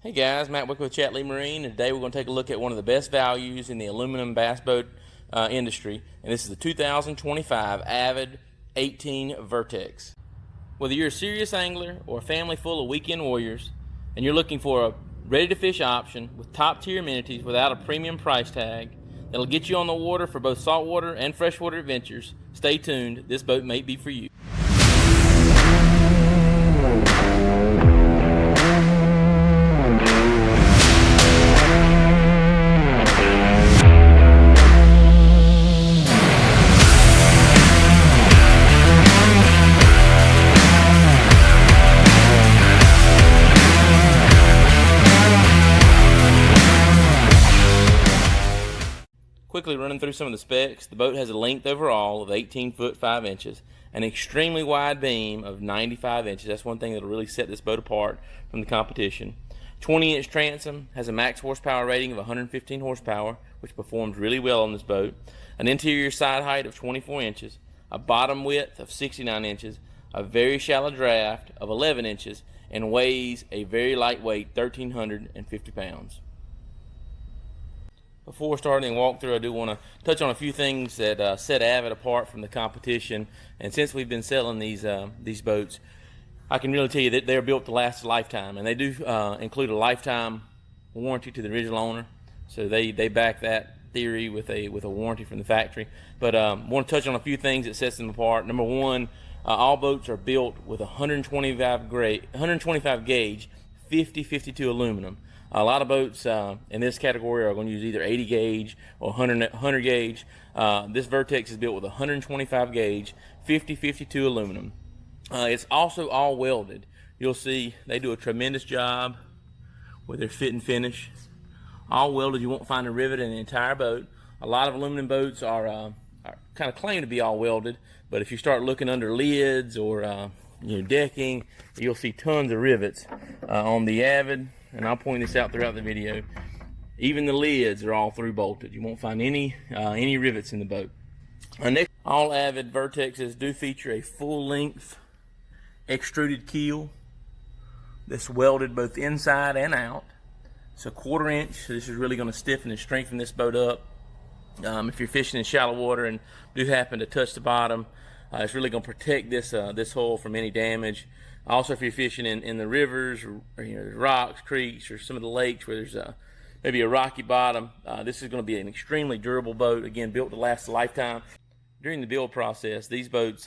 Hey guys, Matt Wicker with Chatlee Marine, and today we're going to take a look at one of the best values in the aluminum bass boat industry, and this is the 2025 Avid 18 Vertex. Whether you're a serious angler or a family full of weekend warriors, and you're looking for a ready-to-fish option with top-tier amenities without a premium price tag that'll get you on the water for both saltwater and freshwater adventures, stay tuned. This boat may be for you. Quickly running through some of the specs, the boat has a length overall of 18 foot 5 inches, an extremely wide beam of 95 inches. That's one thing that'll really set this boat apart from the competition. 20-inch transom, has a max horsepower rating of 115 horsepower, which performs really well on this boat. An interior side height of 24 inches, a bottom width of 69 inches, a very shallow draft of 11 inches, and weighs a very lightweight 1,350 pounds. Before starting the walkthrough, I do want to touch on a few things that set Avid apart from the competition. And since we've been selling these boats, I can really tell you that they're built to last a lifetime, and they do include a lifetime warranty to the original owner. So they back that theory with a warranty from the factory. But I want to touch on a few things that sets them apart. Number one, all boats are built with 125 gauge 50-52 aluminum. A lot of boats in this category are going to use either 80 gauge or 100 gauge. This Vertex is built with 125 gauge 50-52 aluminum. It's also all welded. You'll see they do a tremendous job with their fit and finish. All welded. You won't find a rivet in the entire boat. A lot of aluminum boats are kind of claim to be all welded, but if you start looking under lids or decking, you'll see tons of rivets on the Avid. And I'll point this out throughout the video. Even the lids are all through bolted. You won't find any rivets in the boat. Next, all Avid Vertexes do feature a full-length extruded keel that's welded both inside and out. It's a 1/4 inch. So this is really going to stiffen and strengthen this boat up. If you're fishing in shallow water and do happen to touch the bottom, it's really going to protect this hull from any damage. Also, if you're fishing in the rivers, or rocks, creeks, or some of the lakes where there's maybe a rocky bottom, this is going to be an extremely durable boat. Again, built to last a lifetime. During the build process, these boats,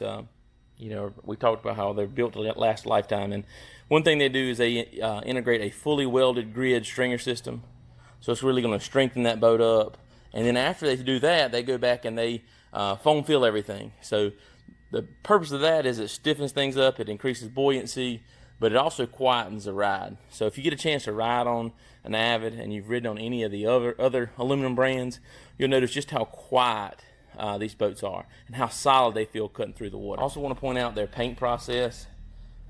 we talked about how they're built to last a lifetime. And one thing they do is they integrate a fully welded grid stringer system. So it's really going to strengthen that boat up. And then after they do that, they go back and they foam fill everything. So the purpose of that is it stiffens things up, it increases buoyancy, but it also quietens the ride. So if you get a chance to ride on an Avid and you've ridden on any of the other aluminum brands, you'll notice just how quiet these boats are and how solid they feel cutting through the water. I also want to point out their paint process.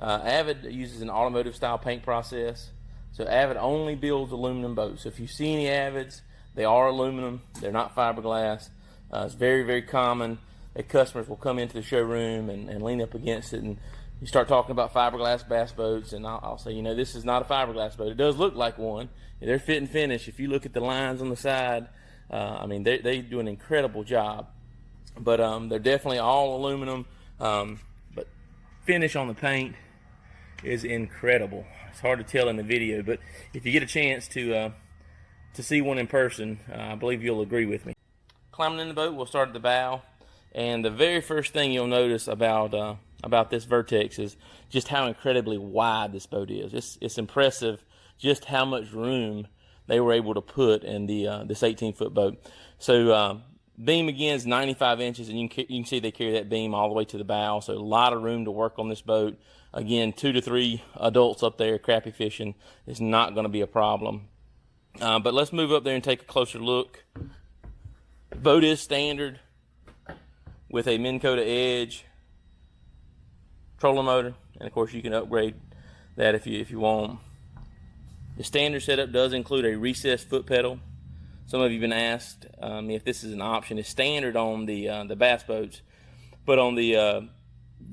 Avid uses an automotive style paint process. So Avid only builds aluminum boats. So if you see any Avids, they are aluminum, they're not fiberglass. It's very, very common that customers will come into the showroom and lean up against it, and you start talking about fiberglass bass boats, and I'll say, this is not a fiberglass boat. It does look like one. They're fit and finish. If you look at the lines on the side, they do an incredible job. But they're definitely all aluminum. But finish on the paint is incredible. It's hard to tell in the video, but if you get a chance to see one in person, I believe you'll agree with me. Climbing in the boat, we'll start at the bow. And the very first thing you'll notice about this Vertex is just how incredibly wide this boat is. It's impressive just how much room they were able to put in this 18-foot boat. So beam again is 95 inches, and you can see they carry that beam all the way to the bow. So a lot of room to work on this boat. Again, 2 to 3 adults up there crappie fishing is not going to be a problem. But let's move up there and take a closer look. The boat is standard with a Minn Kota Edge trolling motor, and of course you can upgrade that if you want. The standard setup does include a recessed foot pedal. Some of you have been asked if this is an option. It's standard on the bass boats, but on the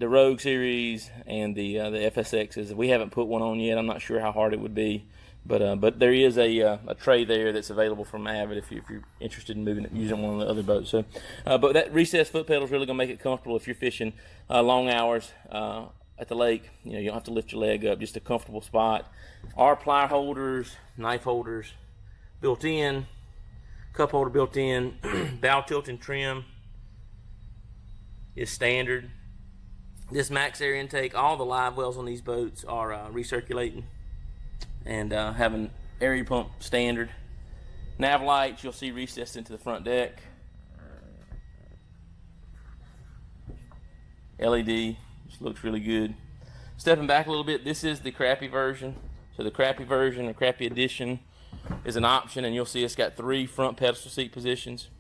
Rogue series and the FSXs, we haven't put one on yet. I'm not sure how hard it would be, But there is a tray there that's available from Avid if you're interested in using one of the other boats. So, but that recessed foot pedal is really going to make it comfortable if you're fishing long hours at the lake. You know, you don't have to lift your leg up, just a comfortable spot. Our ply holders, knife holders built in, cup holder built in, bow tilt and trim is standard. This max air intake, all the live wells on these boats are recirculating and have an area pump standard. Nav lights you'll see recessed into the front deck. LED, which looks really good. Stepping back a little bit, this is the crappie version. So the crappie version or crappie edition is an option, and you'll see it's got 3 front pedestal seat positions.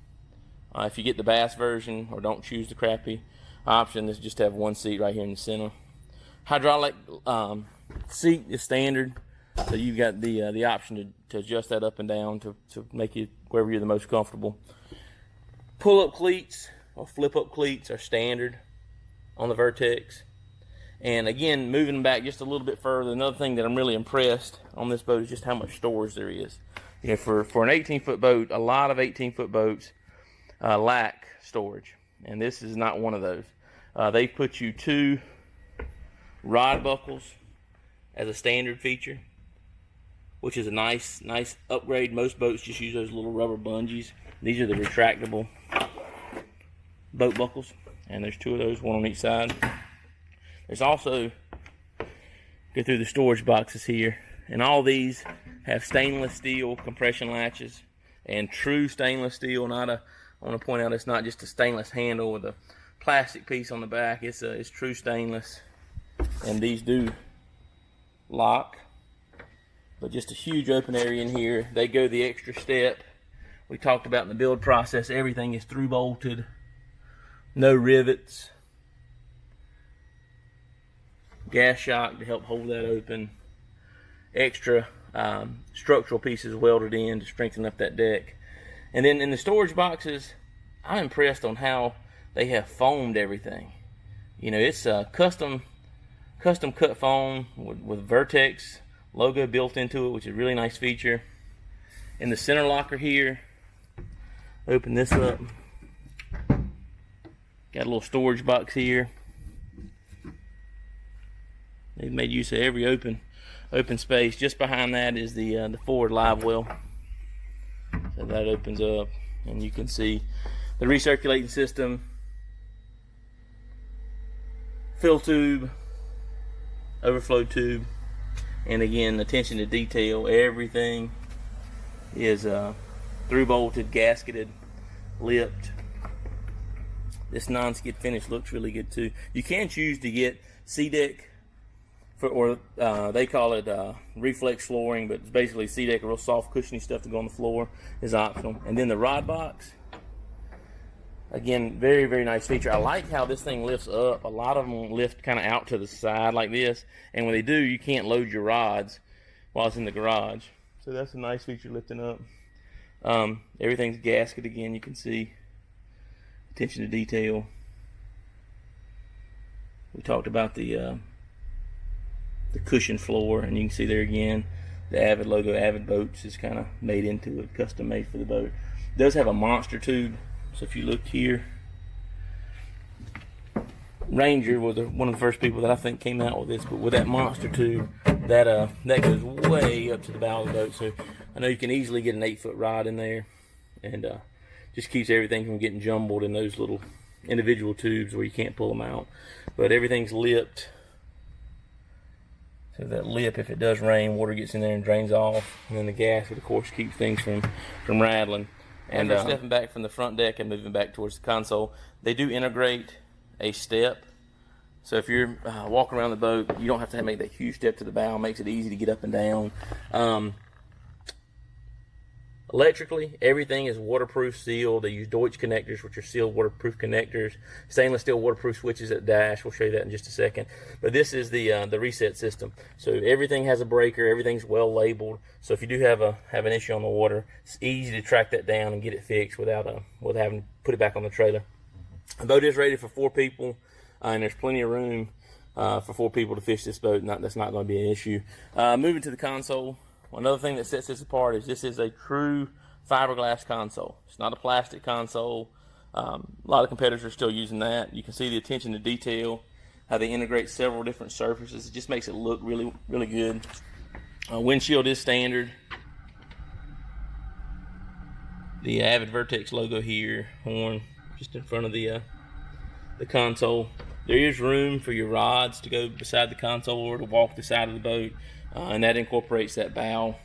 If you get the bass version or don't choose the crappie option, this just have 1 seat right here in the center. Hydraulic seat is standard, so you've got the option to adjust that up and down to make you wherever you're the most comfortable. Pull-up cleats or flip-up cleats are standard on the Vertex. And again, moving back just a little bit further, another thing that I'm really impressed on this boat is just how much storage there is. You know, for an 18-foot boat, a lot of 18-foot boats lack storage, and this is not one of those. They put you 2 rod buckles as a standard feature, which is a nice upgrade. Most boats just use those little rubber bungees. These are the retractable boat buckles, and there's 2 of those, 1 on each side. There's also, go through the storage boxes here, and all these have stainless steel compression latches, and true stainless steel. I want to point out it's not just a stainless handle with a plastic piece on the back. It's true stainless, and these do lock. But just a huge open area in here. They go the extra step. We talked about in the build process, everything is through bolted, no rivets. Gas shock to help hold that open. Extra structural pieces welded in to strengthen up that deck. And then in the storage boxes, I'm impressed on how they have foamed everything. You know, it's a custom cut foam with Vertex logo built into it, which is a really nice feature. In the center locker here, open this up. Got a little storage box here. They've made use of every open space. Just behind that is the forward live well. So that opens up, and you can see the recirculating system, fill tube, overflow tube, and again, attention to detail. Everything is through bolted, gasketed, lipped. This non-skid finish looks really good too. You can choose to get C-deck, or they call it reflex flooring, but it's basically C-deck, a real soft, cushiony stuff to go on the floor, is optional. And then the rod box, again, very, very nice feature. I like how this thing lifts up. A lot of them lift kind of out to the side like this, and when they do, you can't load your rods while it's in the garage. So that's a nice feature, lifting up. Everything's gasket again, you can see. Attention to detail. We talked about the cushion floor, and you can see there again the Avid logo. Avid Boats is kind of made into it, custom made for the boat. It does have a monster tube, so if you look here, Ranger was one of the first people that I think came out with this, but with that monster tube, that goes way up to the bow of the boat. So I know you can easily get an 8-foot rod in there, and just keeps everything from getting jumbled in those little individual tubes where you can't pull them out. But everything's lipped. So that lip, if it does rain, water gets in there and drains off. And then the gasket, of course, keeps things from rattling. And stepping back from the front deck and moving back towards the console, they do integrate a step. So if you're walking around the boat, you don't have to make that huge step to the bow. It makes it easy to get up and down. Electrically, everything is waterproof sealed. They use Deutsch connectors, which are sealed waterproof connectors. Stainless steel waterproof switches at the dash. We'll show you that in just a second. But this is the reset system. So everything has a breaker. Everything's well labeled. So if you do have an issue on the water, it's easy to track that down and get it fixed without having to put it back on the trailer. The boat is rated for 4 people, and there's plenty of room for 4 people to fish this boat. That's not going to be an issue. Moving to the console. Another thing that sets this apart is this is a true fiberglass console. It's not a plastic console. A lot of competitors are still using that. You can see the attention to detail, how they integrate several different surfaces. It just makes it look really, really good. Windshield is standard. The Avid Vertex logo here, horn just in front of the console. There is room for your rods to go beside the console or to walk the side of the boat, and that incorporates that bow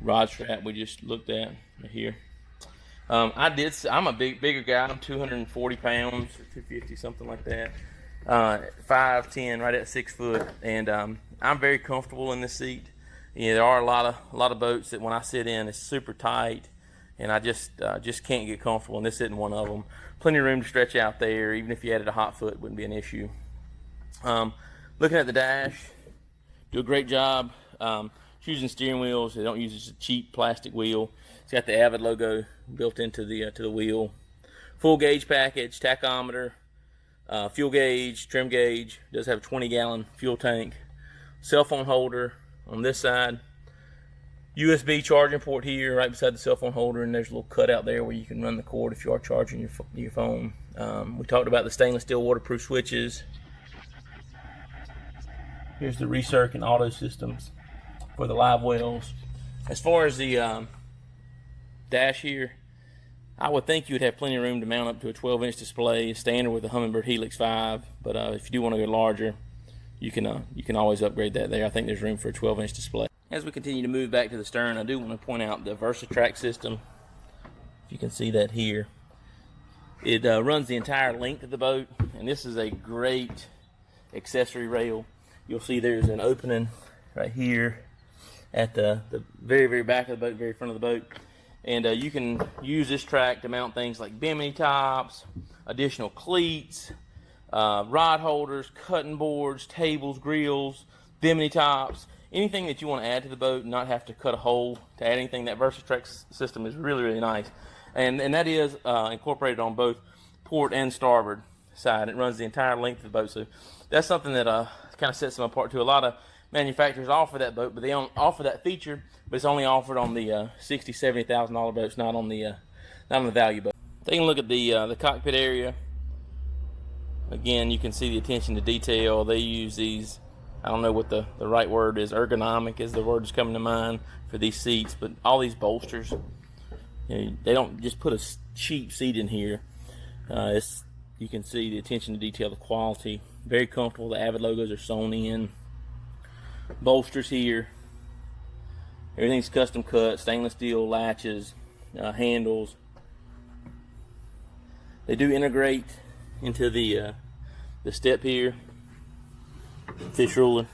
rod strap we just looked at right here. I'm a bigger guy. I'm 240 pounds, 250, something like that. 5'10", right at 6 foot, and I'm very comfortable in this seat. You know, there are a lot of boats that when I sit in, it's super tight, and I just can't get comfortable. And this isn't one of them. Plenty of room to stretch out there. Even if you added a hot foot, it wouldn't be an issue. Looking at the dash, do a great job choosing steering wheels. They don't use just a cheap plastic wheel. It's got the Avid logo built into the wheel. Full gauge package, tachometer, fuel gauge, trim gauge. It does have a 20-gallon fuel tank. Cell phone holder on this side. USB charging port here right beside the cell phone holder, and there's a little cutout there where you can run the cord if you are charging your phone. We talked about the stainless steel waterproof switches. Here's the recirc and auto systems for the live wells. As far as the dash here, I would think you would have plenty of room to mount up to a 12-inch display, standard with the Humminbird Helix 5. But if you do want to go larger, you can always upgrade that there. I think there's room for a 12-inch display. As we continue to move back to the stern, I do want to point out the VersaTrack system. If you can see that here, it runs the entire length of the boat, and this is a great accessory rail. You'll see there's an opening right here at the very, very back of the boat, very front of the boat. And you can use this track to mount things like bimini tops, additional cleats, rod holders, cutting boards, tables, grills, bimini tops, anything that you want to add to the boat and not have to cut a hole to add anything. That VersaTrack system is really, really nice. And that is incorporated on both port and starboard side. It runs the entire length of the boat. So that's something that kind of sets them apart too. A lot of manufacturers offer that boat, but they don't offer that feature, but it's only offered on the $60,000, $70,000 boats, not on the value boat. Taking a look at the cockpit area. Again, you can see the attention to detail. They use these, I don't know what the right word is, ergonomic is the word that's coming to mind for these seats, but all these bolsters, you know, they don't just put a cheap seat in here. You can see the attention to detail, the quality, very comfortable. The Avid logos are sewn in. Bolsters here, everything's custom cut, stainless steel latches, handles. They do integrate into the step here, fish ruler.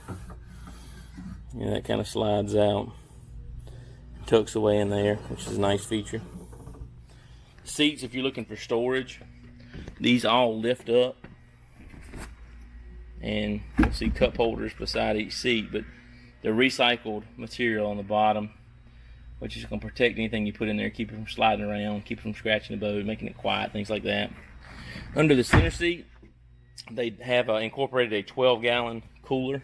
You know, that kind of slides out, tucks away in there, which is a nice feature. Seats, if you're looking for storage, these all lift up, and you'll see cup holders beside each seat, but they're recycled material on the bottom, which is going to protect anything you put in there, keep it from sliding around, keep it from scratching the boat, making it quiet, things like that. Under the center seat, they have incorporated a 12-gallon cooler.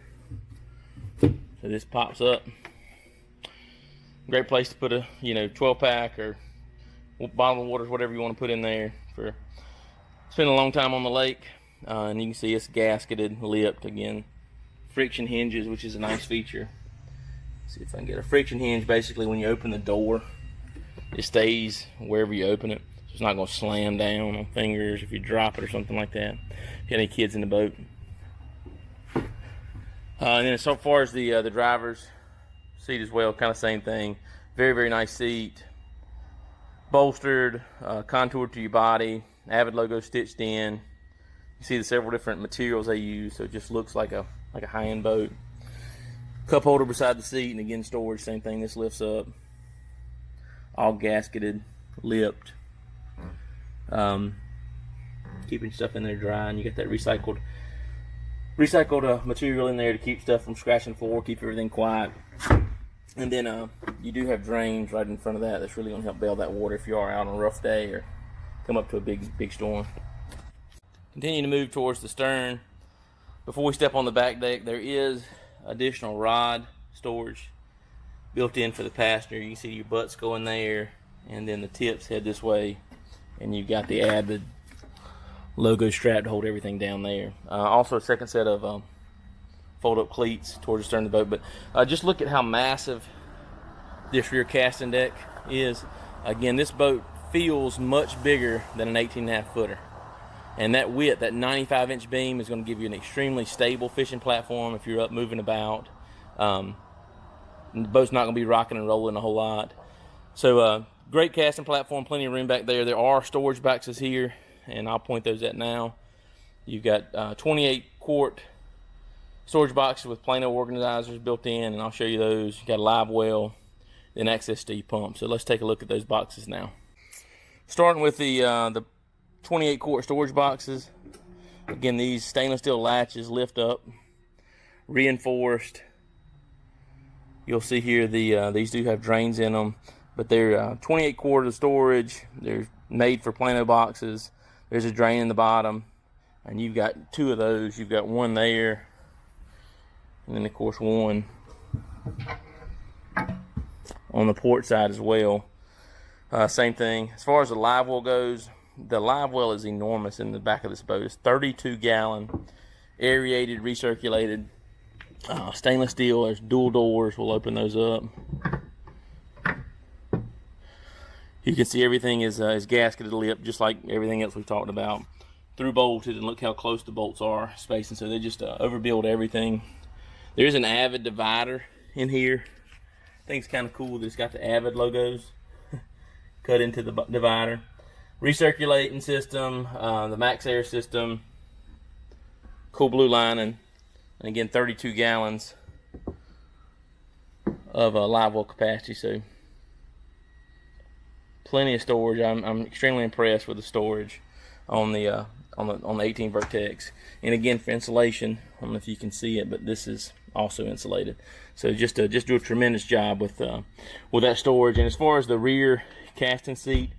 So this pops up. Great place to put a 12-pack or bottled waters, whatever you want to put in there for spending a long time on the lake. And you can see it's gasketed, lipped again. Friction hinges, which is a nice feature. Let's see if I can get a friction hinge. Basically, when you open the door, it stays wherever you open it. So it's not going to slam down on fingers if you drop it or something like that. If you have any kids in the boat. And then so far as the driver's seat as well, kind of same thing. Very, very nice seat. Bolstered, contoured to your body. Avid logo stitched in. You see the several different materials they use, so it just looks like a high-end boat. Cup holder beside the seat, and again storage, same thing. This lifts up, all gasketed, lipped, keeping stuff in there dry, and you get that recycled material in there to keep stuff from scratching the floor, keep everything quiet. And then you do have drains right in front of that. That's really going to help bail that water if you are out on a rough day or come up to a big storm. Continue to move towards the stern. Before we step on the back deck, there is additional rod storage built in for the passenger. You can see your butts going there, and then the tips head this way, and you've got the Avid logo strap to hold everything down there. Also a second set of fold-up cleats towards the stern of the boat. But just look at how massive this rear casting deck is. Again, this boat feels much bigger than an 18.5 footer. And that width, that 95-inch beam, is going to give you an extremely stable fishing platform if you're up moving about. The boat's not going to be rocking and rolling a whole lot. So great casting platform, plenty of room back there. There are storage boxes here, and I'll point those at now. You've got 28 quart storage boxes with Plano organizers built in, and I'll show you those. You've got a live well, then access to your pump. So let's take a look at those boxes now. Starting with the 28 quart storage boxes. Again, these stainless steel latches lift up, reinforced. You'll see here these do have drains in them, but they're 28 quart of storage. They're made for Plano boxes. There's a drain in the bottom, and you've got two of those. You've got one there, and then of course one on the port side as well. Same thing. As far as the live well goes, the live well is enormous in the back of this boat. It's 32-gallon, aerated, recirculated, stainless steel. There's dual doors. We'll open those up. You can see everything is gasketed lip, just like everything else we talked about. Through bolted, and look how close the bolts are spacing. So they just overbuild everything. There's an Avid divider in here. I think it's kind of cool that it's got the Avid logos cut into the divider. Recirculating system, the Max Air system, cool blue lining, and again 32 gallons of live well capacity. So plenty of storage. I'm extremely impressed with the storage on the 18 Vertex. And again, for insulation, I don't know if you can see it, but this is also insulated. So just do a tremendous job with that storage. And as far as the rear casting seat,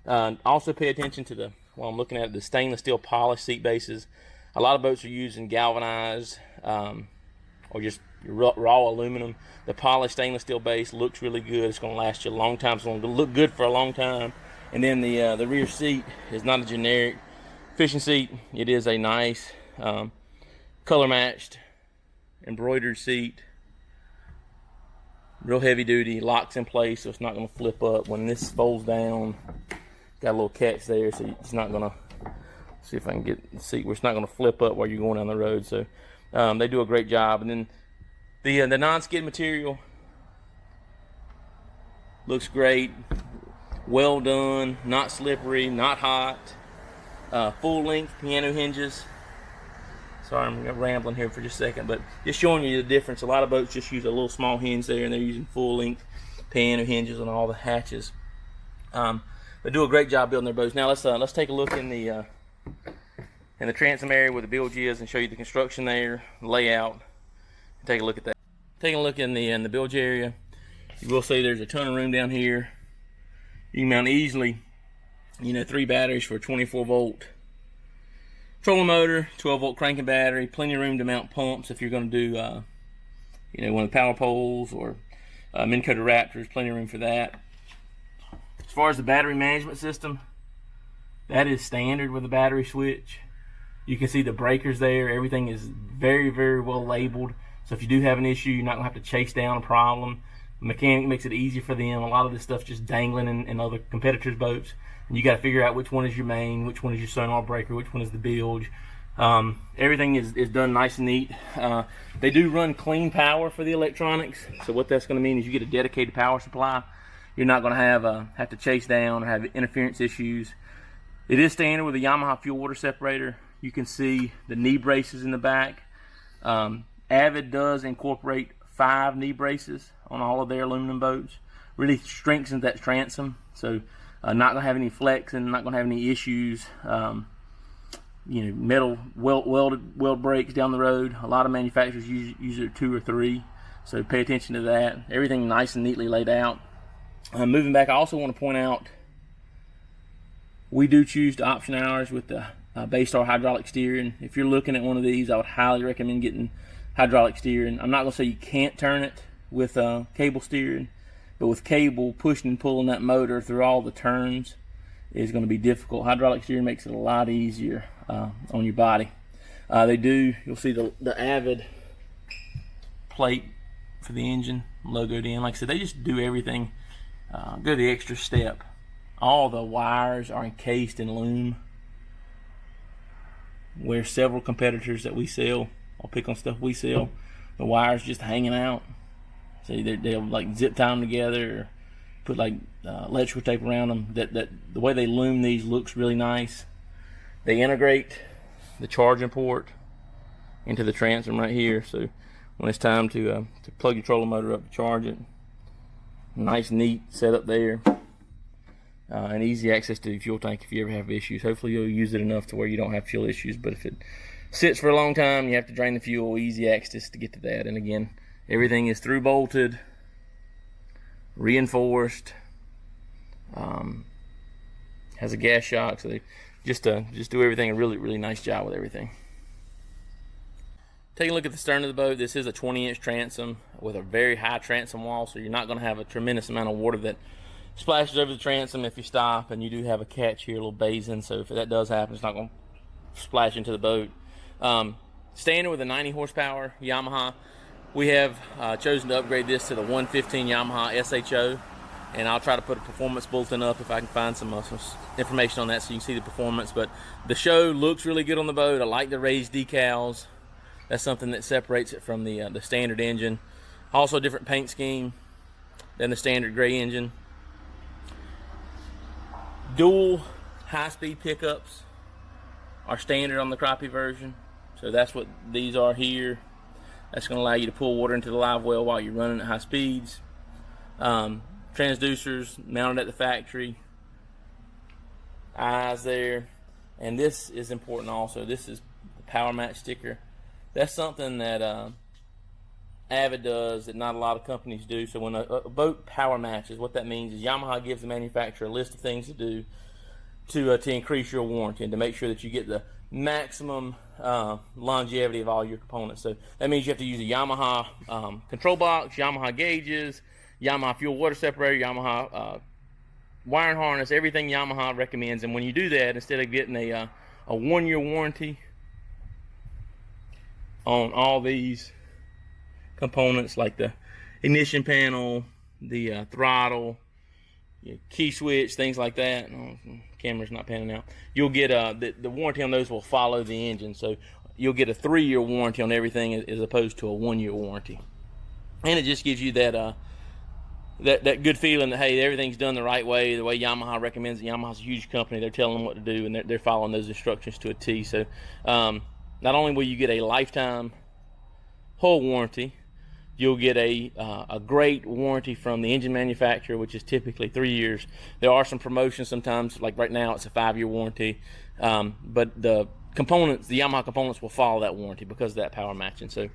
also pay attention to while I'm looking at the stainless steel polished seat bases. A lot of boats are using galvanized or just raw aluminum. The polished stainless steel base looks really good. It's going to last you a long time. It's going to look good for a long time. And then the rear seat is not a generic fishing seat. It is a nice color matched embroidered seat. Real heavy duty, locks in place, so it's not going to flip up when this folds down. Got a little catch there, so it's not going to, see if I can get the seat where it's not going to flip up while you're going down the road. So they do a great job. And then the non-skid material looks great, well done, not slippery, not hot. Full length piano hinges. Sorry, I'm rambling here for just a second, but just showing you the difference. A lot of boats just use a little small hinge there, and they're using full length piano hinges on all the hatches. They do a great job building their boats. Now let's take a look in the transom area where the bilge is and show you the construction there, layout. Take a look at that. Taking a look in the bilge area, you will see there's a ton of room down here. You can mount easily, 3 batteries for a 24-volt trolling motor, 12-volt cranking battery, plenty of room to mount pumps if you're going to do, one of the power poles or Minn Kota Raptors, plenty of room for that. As far as the battery management system, that is standard with the battery switch. You can see the breakers there. Everything is very, very well labeled. So if you do have an issue, you're not going to have to chase down a problem. The mechanic makes it easy for them. A lot of this stuff's just dangling in other competitors' boats. And you got to figure out which one is your main, which one is your sonar breaker, which one is the bilge. Everything is done nice and neat. They do run clean power for the electronics. So what that's going to mean is you get a dedicated power supply. You're not going to have to chase down or have interference issues. It is standard with a Yamaha fuel water separator. You can see the knee braces in the back. Avid does incorporate 5 knee braces on all of their aluminum boats. Really strengthens that transom. So not going to have any flexing, not going to have any issues. Metal weld brakes down the road. A lot of manufacturers use 2 or 3. So pay attention to that. Everything nice and neatly laid out. Moving back, I also want to point out we do choose to option ours with the Baystar hydraulic steering. If you're looking at one of these, I would highly recommend getting hydraulic steering. I'm not going to say you can't turn it. with cable steering, but with cable pushing and pulling that motor through all the turns is going to be difficult. Hydraulic steering makes it a lot easier on your body. You'll see the Avid plate for the engine logoed in. Like I said, they just do everything, go the extra step. All the wires are encased in loom, where several competitors that we sell, I'll pick on stuff we sell, the wires just hanging out. So they'll like zip tie them together or put like electrical tape around them. The way they loom these looks really nice. They integrate the charging port into the transom right here, so when it's time to plug your trolling motor up to charge it, nice neat setup there, and easy access to the fuel tank if you ever have issues. Hopefully you'll use it enough to where you don't have fuel issues, but if it sits for a long time, you have to drain the fuel, easy access to get to that. And again, everything is through bolted, reinforced, has a gas shock, so they just do everything, a really nice job with everything. Taking a look at the stern of the boat, this is a 20-inch transom with a very high transom wall, so you're not going to have a tremendous amount of water that splashes over the transom if you stop. And you do have a catch here, a little basin, so if that does happen, it's not going to splash into the boat. Standard with a 90 horsepower Yamaha. We have chosen to upgrade this to the 115 Yamaha SHO, and I'll try to put a performance bulletin up if I can find some information on that so you can see the performance. But the show looks really good on the boat. I like the raised decals. That's something that separates it from the standard engine. Also a different paint scheme than the standard gray engine. Dual high-speed pickups are standard on the crappie version. So that's what these are here. That's going to allow you to pull water into the live well while you're running at high speeds. Transducers mounted at the factory. Eyes there. And this is important also. This is the power match sticker. That's something that Avid does that not a lot of companies do. So when a boat power matches, what that means is Yamaha gives the manufacturer a list of things to do to increase your warranty and to make sure that you get the maximum longevity of all your components. So that means you have to use a Yamaha control box, Yamaha gauges, Yamaha fuel water separator, Yamaha wiring harness, everything Yamaha recommends. And when you do that, instead of getting a 1-year warranty on all these components like the ignition panel, the throttle, key switch, things like that. Oh, camera's not panning out. You'll get the warranty on those will follow the engine, so you'll get a 3-year warranty on everything as opposed to a 1-year warranty. And it just gives you that good feeling that, hey, everything's done the right way, the way Yamaha recommends it. Yamaha's a huge company. They're telling them what to do, and they're following those instructions to a T. So not only will you get a lifetime hull warranty, you'll get a great warranty from the engine manufacturer, which is typically 3 years. There are some promotions sometimes, like right now it's a 5-year warranty, but the components, the Yamaha components, will follow that warranty because of that power matching. So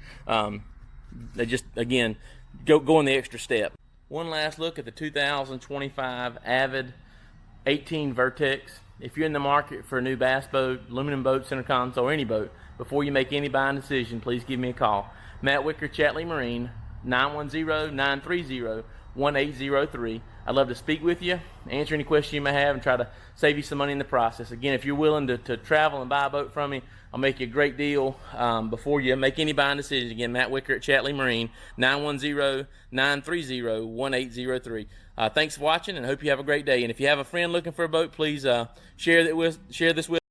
they just, again, go in the extra step. One last look at the 2025 Avid 18 Vertex. If you're in the market for a new bass boat, aluminum boat, center console, or any boat, before you make any buying decision, please give me a call. Matt Wicker, Chatlee Marine, 910-930-1803. I'd love to speak with you, answer any questions you may have, and try to save you some money in the process. Again, if you're willing to travel and buy a boat from me, I'll make you a great deal before you make any buying decision. Again, Matt Wicker at Chatlee Marine, 910-930-1803. Thanks for watching, and I hope you have a great day. And if you have a friend looking for a boat, please share this with